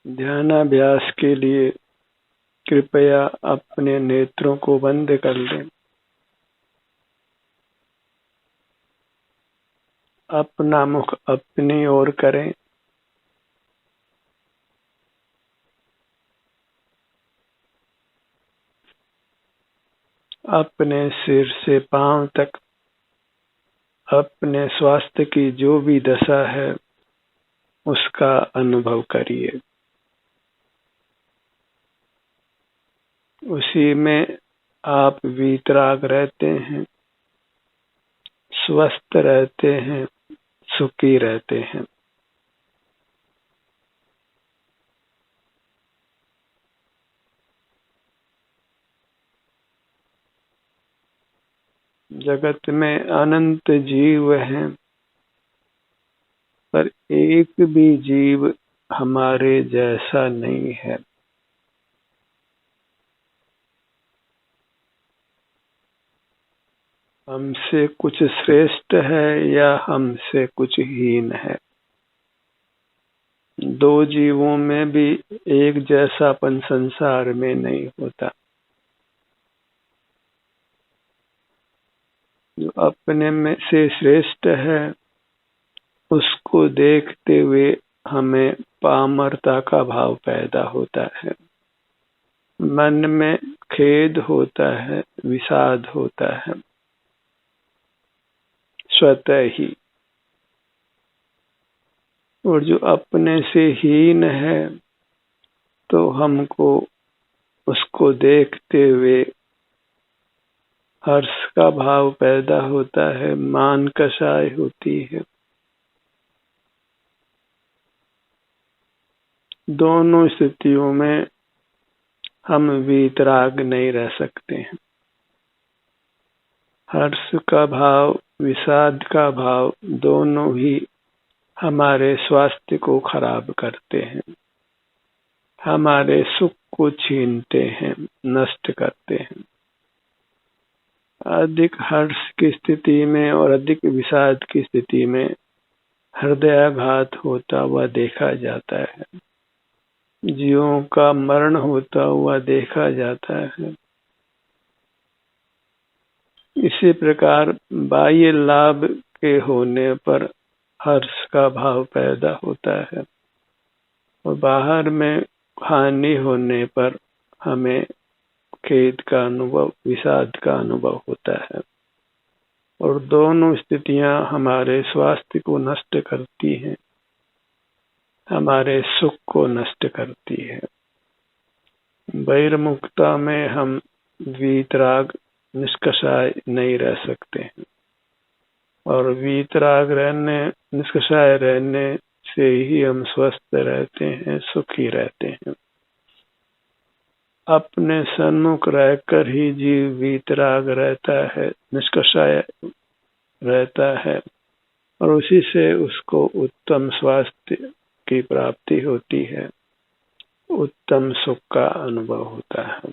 ध्यानाभ्यास के लिए कृपया अपने नेत्रों को बंद कर लें। अपना मुख अपनी ओर करें। अपने सिर से पांव तक अपने स्वास्थ्य की जो भी दशा है उसका अनुभव करिए। उसी में आप वीतराग रहते हैं, स्वस्थ रहते हैं, सुखी रहते हैं। जगत में अनंत जीव हैं, पर एक भी जीव हमारे जैसा नहीं है। हमसे कुछ श्रेष्ठ है या हमसे कुछ हीन है। दो जीवों में भी एक जैसापन संसार में नहीं होता। जो अपने में से श्रेष्ठ है उसको देखते हुए हमें पामरता का भाव पैदा होता है। मन में खेद होता है, विषाद होता है स्वतः ही। और जो अपने से हीन है तो हमको उसको देखते हुए हर्ष का भाव पैदा होता है, मान कषाय होती है। दोनों स्थितियों में हम वीतराग नहीं रह सकते हैं। हर्ष का भाव, विषाद का भाव दोनों ही हमारे स्वास्थ्य को खराब करते हैं, हमारे सुख को छीनते हैं, नष्ट करते हैं। अधिक हर्ष की स्थिति में और अधिक विषाद की स्थिति में हृदयाघात होता हुआ देखा जाता है, जीवों का मरण होता हुआ देखा जाता है। इसी प्रकार बाह्य लाभ के होने पर हर्ष का भाव पैदा होता है और बाहर में हानि होने पर हमें खेद का अनुभव, विषाद का अनुभव होता है। और दोनों स्थितियां हमारे स्वास्थ्य को नष्ट करती हैं, हमारे सुख को नष्ट करती है। बहिर्मुखता में हम वीतराग निष्कषाय नहीं रह सकते हैं और वीतराग रहने, निष्कषाय रहने से ही हम स्वस्थ रहते हैं, सुखी रहते हैं। अपने सन्मुख रहकर ही जीव वीतराग रहता है, निष्कषाय रहता है और उसी से उसको उत्तम स्वास्थ्य की प्राप्ति होती है, उत्तम सुख का अनुभव होता है।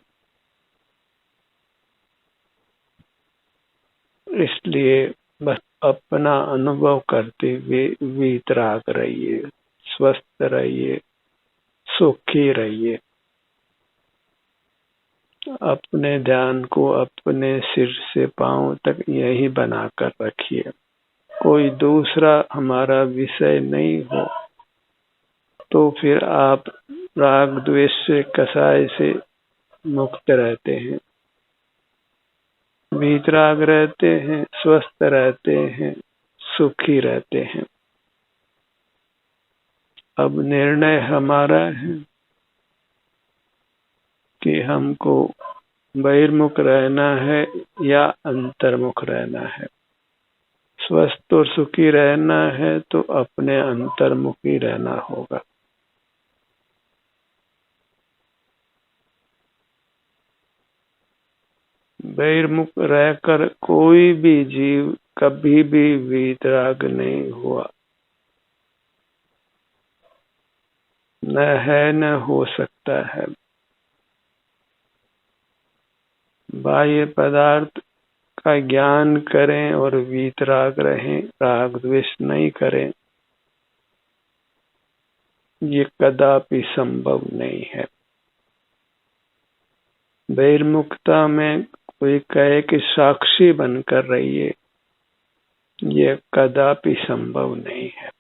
इसलिए बस अपना अनुभव करते हुए वीतराग रहिए, स्वस्थ रहिए, सुखी रहिए। अपने ध्यान को अपने सिर से पांव तक यही बनाकर रखिए। कोई दूसरा हमारा विषय नहीं हो तो फिर आप राग द्वेष से, कषाय से मुक्त रहते हैं, वीतराग रहते हैं, स्वस्थ रहते हैं, सुखी रहते हैं। अब निर्णय हमारा है कि हमको बहिर्मुख रहना है या अंतर्मुख रहना है। स्वस्थ और सुखी रहना है तो अपने अंतर्मुखी रहना होगा। बहिर्मुख रहकर कोई भी जीव कभी भी वीतराग नहीं हुआ, न है न हो सकता है। बाह्य पदार्थ का ज्ञान करें और वीतराग रहें, राग द्वेष नहीं करें, ये कदापि संभव नहीं है। बहिर्मुखता में कोई कहे कि साक्षी बनकर रहिए, ये कदापि संभव नहीं है।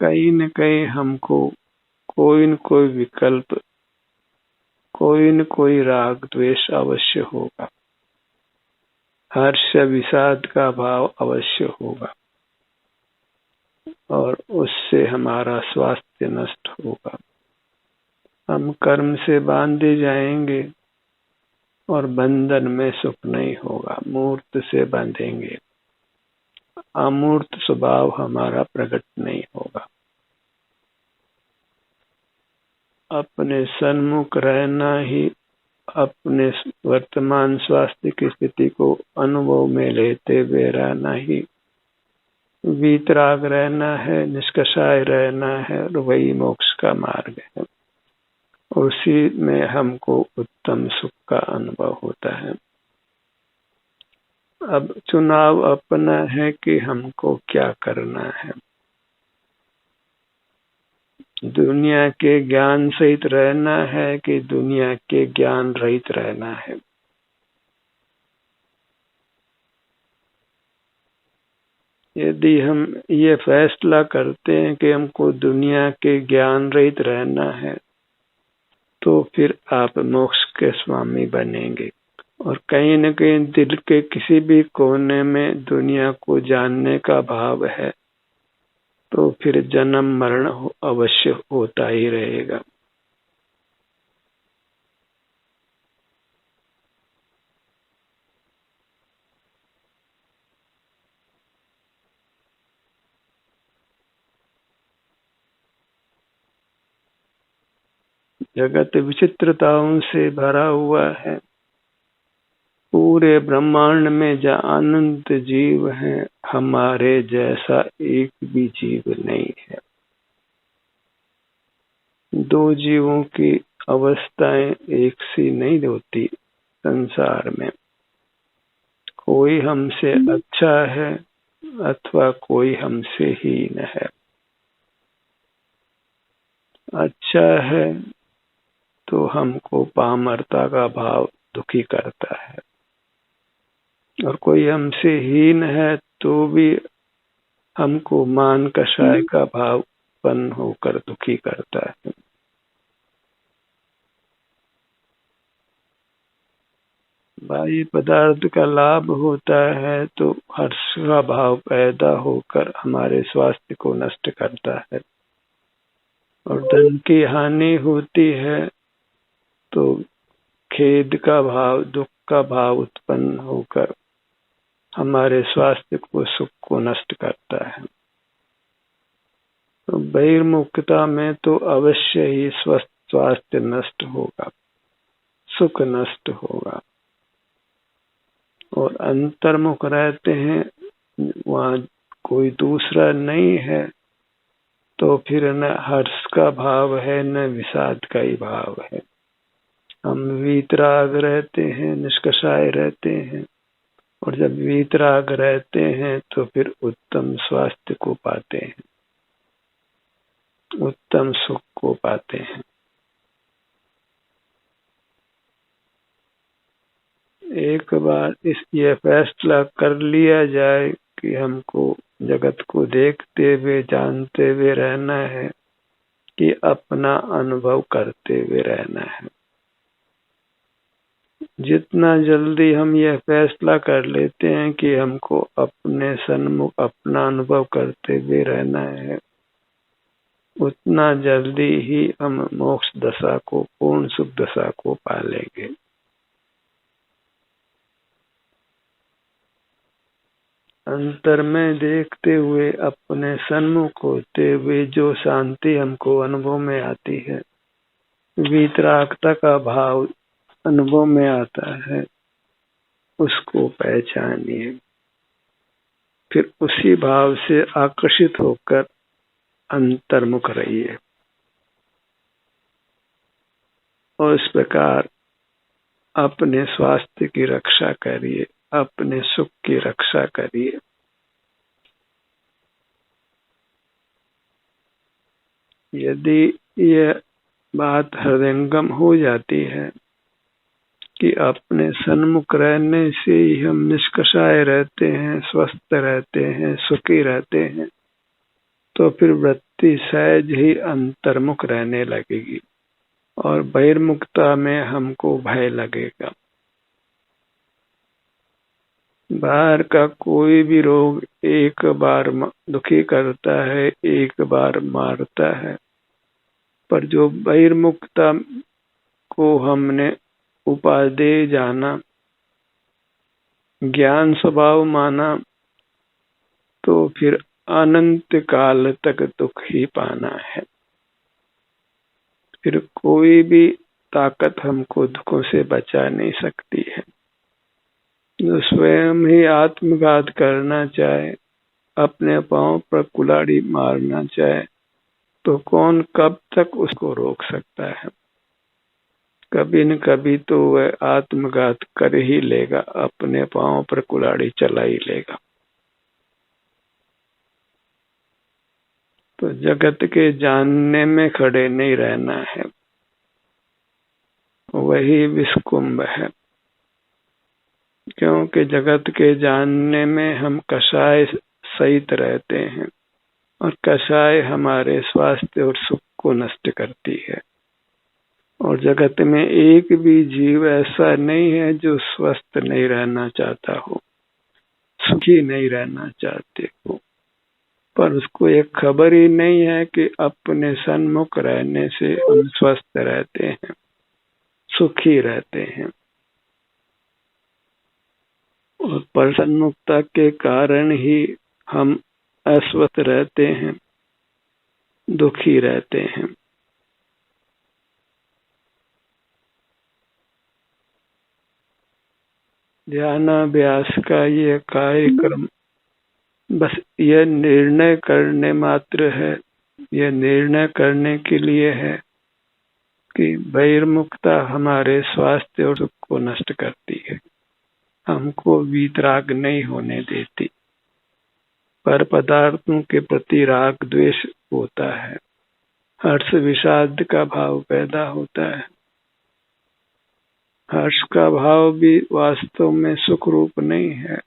कहीं न कहीं हमको कोई न कोई विकल्प, कोई न कोई राग द्वेष अवश्य होगा, हर्ष विषाद का भाव अवश्य होगा, और उससे हमारा स्वास्थ्य नष्ट होगा। हम कर्म से बांधे जाएंगे और बंधन में सुख नहीं होगा। मूर्त से बांधेंगे, अमूर्त स्वभाव हमारा प्रकट नहीं होगा। अपने सन्मुख रहना ही अपने वर्तमान स्वास्थ्य की स्थिति को अनुभव में लेते हुए रहना ही वीतराग रहना है, निष्कषाय रहना है, और वही मोक्ष का मार्ग है। उसी में हमको उत्तम सुख का अनुभव होता है। अब चुनाव अपना है कि हमको क्या करना है। दुनिया के ज्ञान सहित रहना है कि दुनिया के ज्ञान रहित रहना है। यदि हम ये फैसला करते हैं कि हमको दुनिया के ज्ञान रहित रहना है, तो फिर आप मोक्ष के स्वामी बनेंगे। और कहीं न कहीं दिल के किसी भी कोने में दुनिया को जानने का भाव है, तो फिर जन्म मरण अवश्य होता ही रहेगा। जगत विचित्रताओं से भरा हुआ है। पूरे ब्रह्मांड में जहाँ अनंत जीव हैं, हमारे जैसा एक भी जीव नहीं है। दो जीवों की अवस्थाएं एक सी नहीं होती संसार में। कोई हमसे अच्छा है अथवा कोई हमसे हीन है। अच्छा है तो हमको पामरता का भाव दुखी करता है, और कोई हमसे हीन है तो भी हमको मान कषाय का भाव उत्पन्न होकर दुखी करता है। बाह्य पदार्थ का लाभ होता है तो हर्ष का भाव पैदा होकर हमारे स्वास्थ्य को नष्ट करता है, और धन की हानि होती है तो खेद का भाव, दुख का भाव उत्पन्न होकर हमारे स्वास्थ्य को, सुख को नष्ट करता है। तो बहिर्मुखता में तो अवश्य ही स्वस्थ स्वास्थ्य नष्ट होगा, सुख नष्ट होगा। और अंतर्मुख रहते हैं, वहाँ कोई दूसरा नहीं है, तो फिर न हर्ष का भाव है न विषाद का ही भाव है। हम वीतराग रहते हैं, निष्कषाय रहते हैं, और जब वीतराग रहते हैं तो फिर उत्तम स्वास्थ्य को पाते हैं, उत्तम सुख को पाते हैं। एक बार ये फैसला कर लिया जाए कि हमको जगत को देखते हुए, जानते हुए रहना है कि अपना अनुभव करते हुए रहना है। जितना जल्दी हम यह फैसला कर लेते हैं कि हमको अपने सन्मुख अपना अनुभव करते हुए रहना है, उतना जल्दी ही हम मोक्ष दशा को, पूर्ण सुख दशा को पालेंगे। अंतर में देखते हुए, अपने सन्मुख होते हुए जो शांति हमको अनुभव में आती है, वीतरागता का भाव अनुभव में आता है, उसको पहचानिए। फिर उसी भाव से आकर्षित होकर अंतर्मुख रहिए, और इस प्रकार अपने स्वास्थ्य की रक्षा करिए, अपने सुख की रक्षा करिए। यदि यह बात हृदयंगम हो जाती है कि अपने सन्मुख रहने से ही हम निष्कषाय रहते हैं, स्वस्थ रहते हैं, सुखी रहते हैं, तो फिर वृत्ति सहज ही अंतर्मुख रहने लगेगी और बहिर्मुखता में हमको भय लगेगा। बाहर का कोई भी रोग एक बार दुखी करता है, एक बार मारता है, पर जो बहिर्मुखता को हमने उपादेय जाना, ज्ञान स्वभाव माना, तो फिर अनंत काल तक दुख ही पाना है। फिर कोई भी ताकत हमको दुखों से बचा नहीं सकती है। जो स्वयं ही आत्मघात करना चाहे, अपने पांव पर कुल्हाड़ी मारना चाहे, तो कौन कब तक उसको रोक सकता है? कभी न कभी तो वह आत्मघात कर ही लेगा, अपने पांव पर कुल्हाड़ी चला ही लेगा। तो जगत के जानने में खड़े नहीं रहना है, वही विषकुंभ है। क्योंकि जगत के जानने में हम कषाय सहित रहते हैं और कषाय हमारे स्वास्थ्य और सुख को नष्ट करती है। और जगत में एक भी जीव ऐसा नहीं है जो स्वस्थ नहीं रहना चाहता हो, सुखी नहीं रहना चाहते हो, पर उसको एक खबर ही नहीं है कि अपने सन्मुख रहने से हम स्वस्थ रहते हैं, सुखी रहते हैं। और प्रसन्नता के कारण ही हम अस्वस्थ रहते हैं, दुखी रहते हैं। ध्यानाभ्यास का ये कार्यक्रम बस यह निर्णय करने मात्र है, यह निर्णय करने के लिए है कि बहिर्मुखता हमारे स्वास्थ्य और सुख को नष्ट करती है, हमको वीतराग नहीं होने देती। पर पदार्थों के प्रति राग द्वेष होता है, हर्ष विषाद का भाव पैदा होता है। हर्ष का भाव भी वास्तव में सुख रूप नहीं है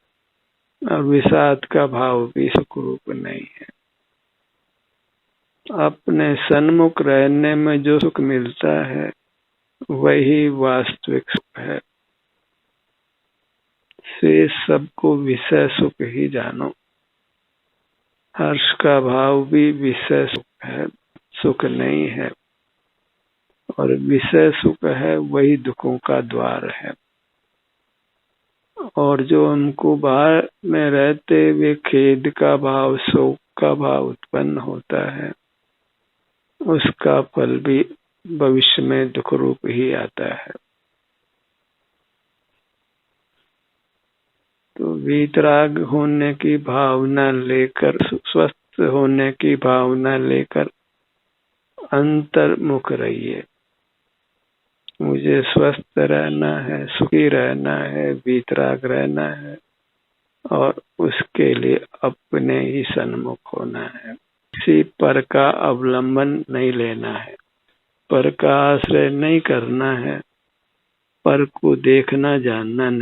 और विषाद का भाव भी सुख रूप नहीं है। अपने सन्मुख रहने में जो सुख मिलता है वही वास्तविक सुख है। से सबको विषय सुख ही जानो। हर्ष का भाव भी विषय सुख है, सुख नहीं है, और विषय सुख है वही दुखों का द्वार है। और जो हमको बाहर में रहते हुए खेद का भाव, शोक का भाव उत्पन्न होता है, उसका फल भी भविष्य में दुख रूप ही आता है। तो वीतराग होने की भावना लेकर, स्वस्थ होने की भावना लेकर अंतर्मुख रहिए। मुझे स्वस्थ रहना है, सुखी रहना है, वीतराग रहना है, और उसके लिए अपने ही सन्मुख होना है। किसी पर का अवलंबन नहीं लेना है, पर का आश्रय नहीं करना है, पर को देखना जानना नहीं।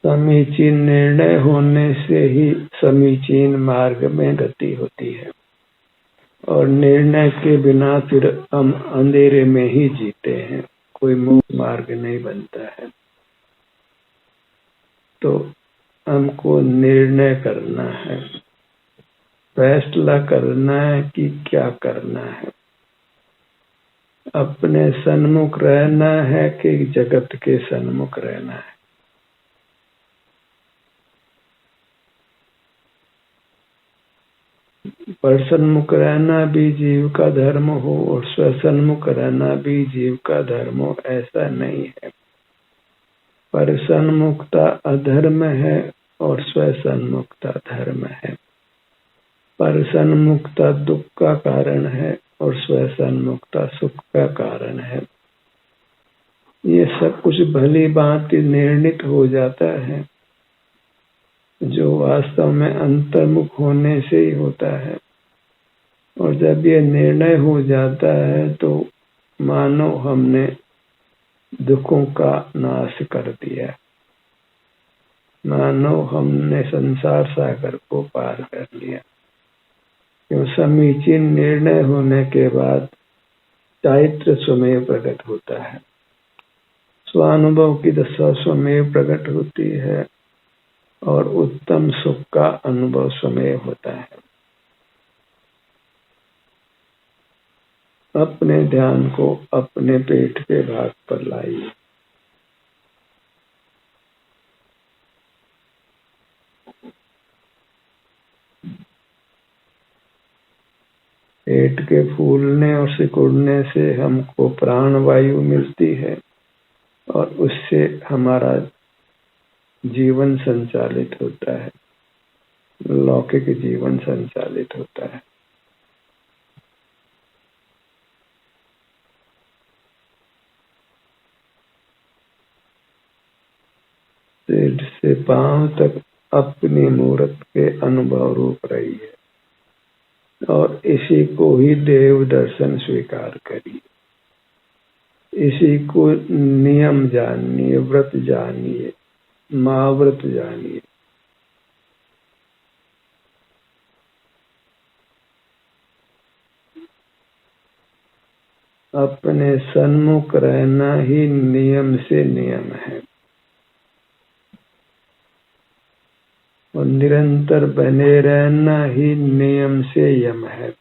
समीचीन निर्णय होने से ही समीचीन मार्ग में गति होती है, और निर्णय के बिना फिर हम अंधेरे में ही जीते हैं, कोई मुक्त मार्ग नहीं बनता है। तो हमको निर्णय करना है, फैसला करना है कि क्या करना है। अपने सन्मुख रहना है कि जगत के सन्मुख रहना है। पर सन्मुख रहना भी जीव का धर्म हो और स्वसन्मुख रहना भी जीव का धर्म हो, ऐसा नहीं है। पर सन्मुखता अधर्म है और स्वसन्मुखता धर्म है। पर सन्मुखता दुख का कारण है और स्वसन्मुखता सुख का कारण है। ये सब कुछ भली भांति निर्णित हो जाता है जो वास्तव में अंतर्मुख होने से ही होता है। और जब ये निर्णय हो जाता है तो मानो हमने दुखों का नाश कर दिया, मानो हमने संसार सागर को पार कर लिया। क्यों? समीचीन निर्णय होने के बाद चारित्र स्वमेव प्रकट होता है, स्वानुभव की दशा स्वमेव प्रकट होती है और उत्तम सुख का अनुभव स्वमेव होता है। अपने ध्यान को अपने पेट के भाग पर लाइए। पेट के फूलने और सिकुड़ने से हमको प्राणवायु मिलती है और उससे हमारा जीवन संचालित होता है, लौकिक जीवन संचालित होता है। सिर से पांव तक अपनी मूर्त के अनुभव रूप रही है और इसी को ही देव दर्शन स्वीकार करिए। इसी को नियम जानिए, व्रत जानिए, महाव्रत जानिए। अपने सन्मुख रहना ही नियम से नियम है और निरंतर बने रहना ही नियम से यम है।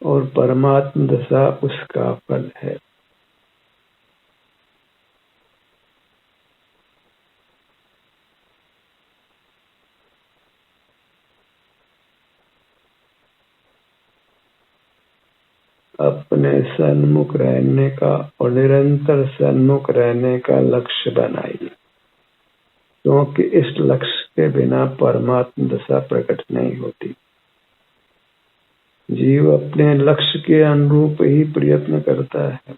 और परमात्म दशा उसका फल है। अपने सन्मुख रहने का और निरंतर सन्मुख रहने का लक्ष्य बनाइए, क्योंकि इस लक्ष्य के बिना परमात्म दशा प्रकट नहीं होती। जीव अपने लक्ष्य के अनुरूप ही प्रयत्न करता है।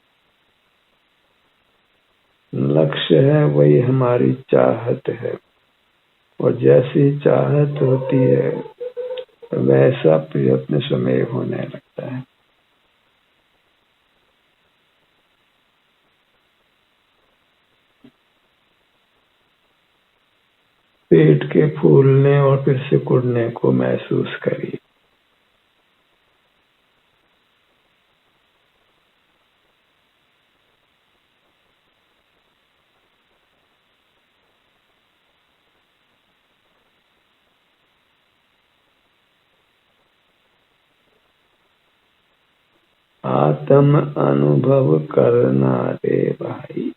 लक्ष्य है वही हमारी चाहत है और जैसी चाहत होती है वैसा प्रयत्न स्वमेव होने लगता है। पेट के फूलने और फिर सिकुड़ने को महसूस करिए। आत्म अनुभव करना रे भाई।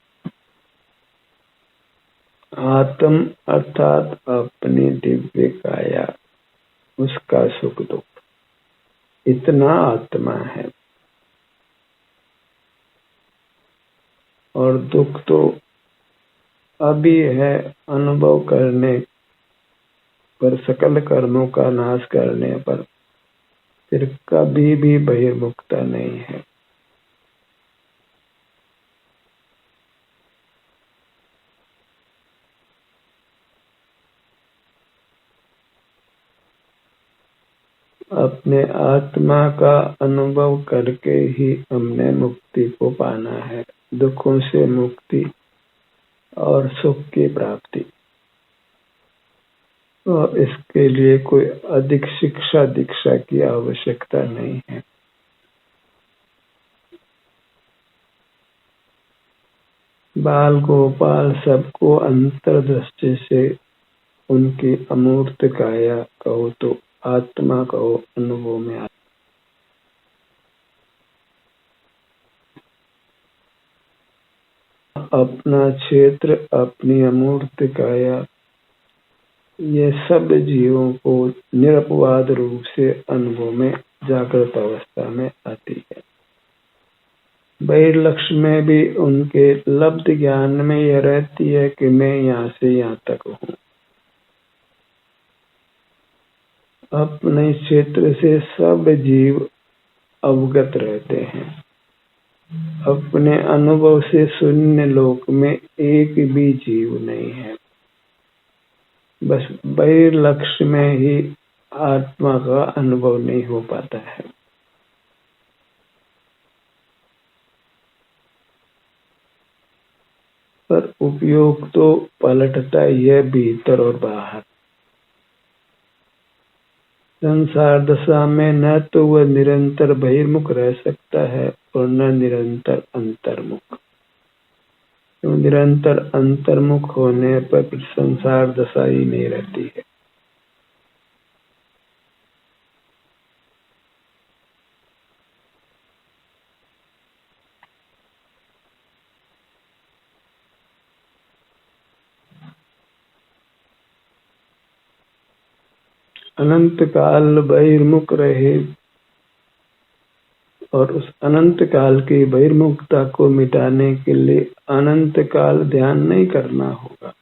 आत्म अर्थात अपनी दिव्य काया, उसका सुख दुख, इतना आत्मा है। और दुख तो अभी है, अनुभव करने पर, सकल कर्मों का नाश करने पर फिर कभी भी बहिर्मुखता नहीं है। अपने आत्मा का अनुभव करके ही हमने मुक्ति को पाना है, दुखों से मुक्ति और सुख की प्राप्ति। और इसके लिए कोई अधिक शिक्षा दीक्षा की आवश्यकता नहीं है। बाल गोपाल सबको अंतर्दृष्टि से उनकी अमूर्त काया कहो तो आत्मा कहो अनुभव में आ। अपना क्षेत्र, अपनी अमूर्त काया, ये सब जीवों को निरपवाद रूप से अनुभव में जागृत अवस्था में आती है। बहिर्लक्ष्य में भी उनके लब्ध ज्ञान में यह रहती है कि मैं यहाँ से यहाँ तक हूँ। अपने क्षेत्र से सब जीव अवगत रहते हैं। अपने अनुभव से शून्य लोक में एक भी जीव नहीं है। बस बहिर्लक्ष्य में ही आत्मा का अनुभव नहीं हो पाता है। पर उपयोग तो पलटता ही है भीतर और बाहर। संसार दशा में न तो वह निरंतर बहिर्मुख रह सकता है और न निरंतर अंतर्मुख। तो निरंतर अंतर्मुख होने पर संसार दशा ही नहीं रहती है। अनंत काल बहिर्मुख रहे और उस अनंत काल की बहिर्मुखता को मिटाने के लिए अनंत काल ध्यान नहीं करना होगा।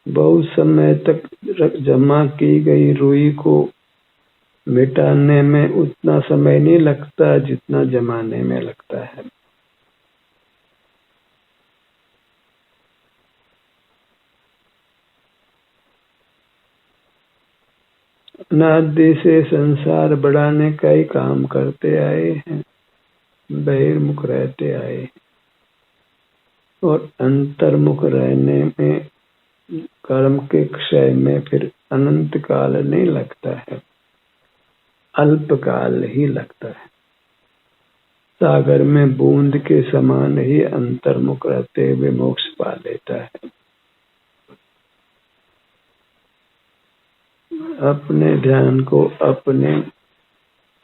बहुत समय तक जमा की गई रुई को मिटाने में उतना समय नहीं लगता जितना जमाने में लगता है। अनादि से संसार बढ़ाने का ही काम करते आए हैं, बहिर्मुख रहते आए हैं और अंतर्मुख रहने में कर्म के क्षय में फिर अनंत काल नहीं लगता है, अल्प काल ही लगता है। सागर में बूंद के समान ही अंतर्मुख रहते हुए मोक्ष पा लेता है। अपने ध्यान को अपने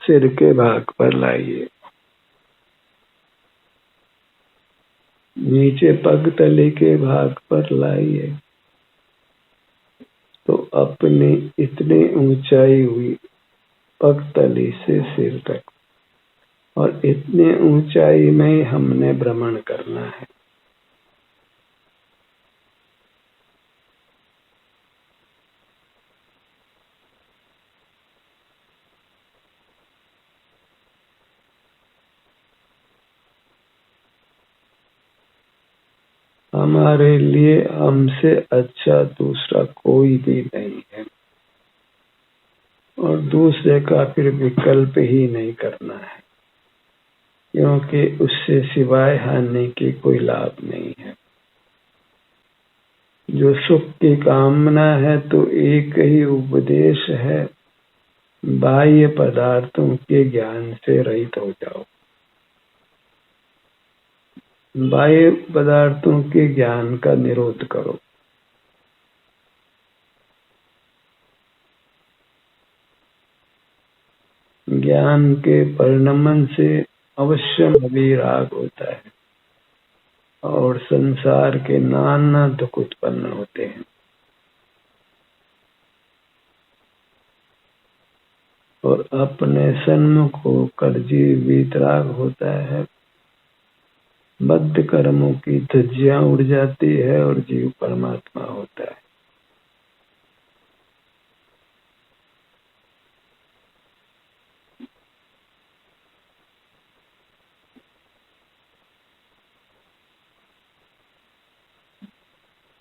सिर के भाग पर लाइए, नीचे पग तले के भाग पर लाइए तो अपनी इतनी ऊंचाई हुई पग तली से सिर तक, और इतनी ऊंचाई में हमने भ्रमण करना है। हमारे लिए हमसे अच्छा दूसरा कोई भी नहीं है और दूसरे का फिर विकल्प ही नहीं करना है, क्योंकि उससे सिवाय हानि की कोई लाभ नहीं है। जो सुख की कामना है तो एक ही उपदेश है, बाह्य पदार्थों के ज्ञान से रहित हो जाओ। बाह्य पदार्थों के ज्ञान का निरोध करो। ज्ञान के परिणमन से अवश्य विराग होता है और संसार के नाना दुख उत्पन्न होते हैं। और अपने सन्मुख होकर जीव वितराग होता है, बद्ध कर्मों की धज्जियां उड़ जाती है और जीव परमात्मा होता है।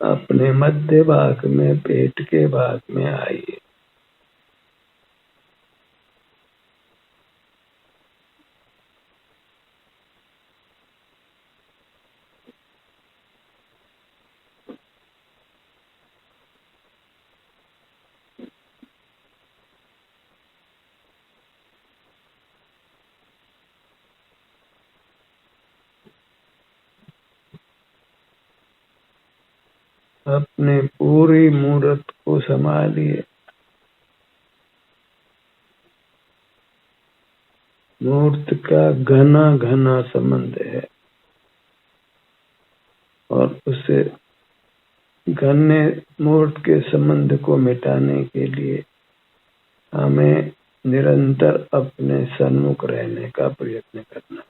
अपने मध्य भाग में, पेट के भाग में आइए। अपने पूरी मूर्त को संभालिए। मूर्त का घना घना संबंध है और उसे घने मूर्त के संबंध को मिटाने के लिए हमें निरंतर अपने सन्मुख रहने का प्रयत्न करना।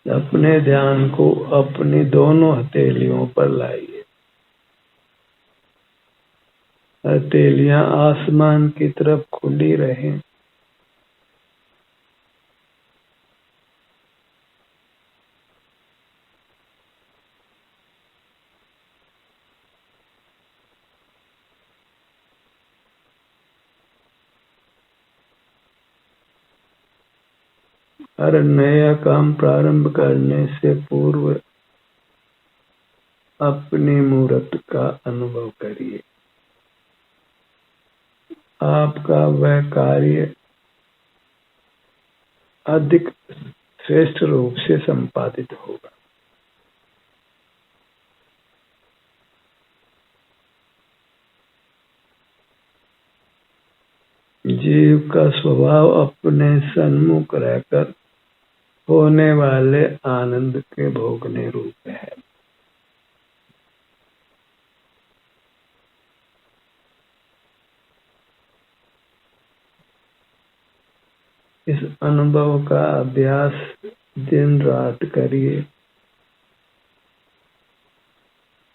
अपने ध्यान को अपनी दोनों हथेलियों पर लाइए। हथेलियां आसमान की तरफ खुली रहें। हर नया काम प्रारंभ करने से पूर्व अपनी मूर्त का अनुभव करिए। आपका वह कार्य अधिक श्रेष्ठ रूप से संपादित होगा। जीव का स्वभाव अपने सन्मुख रहकर होने वाले आनंद के भोगने रूप है। इस अनुभव का अभ्यास दिन रात करिए।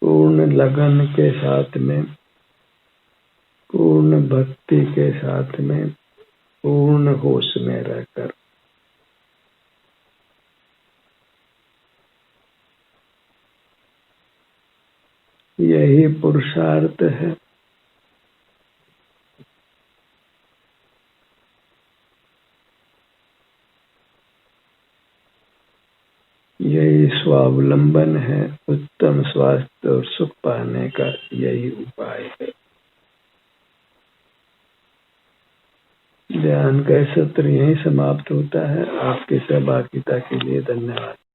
पूर्ण लगन के साथ में, पूर्ण भक्ति के साथ में, पूर्ण होश में रहकर। यही पुरुषार्थ है। यही स्वावलंबन है। उत्तम स्वास्थ्य और सुख पाने का यही उपाय है। ध्यान का सत्र यहीं समाप्त होता है। आपकी सहभागिता के लिए धन्यवाद।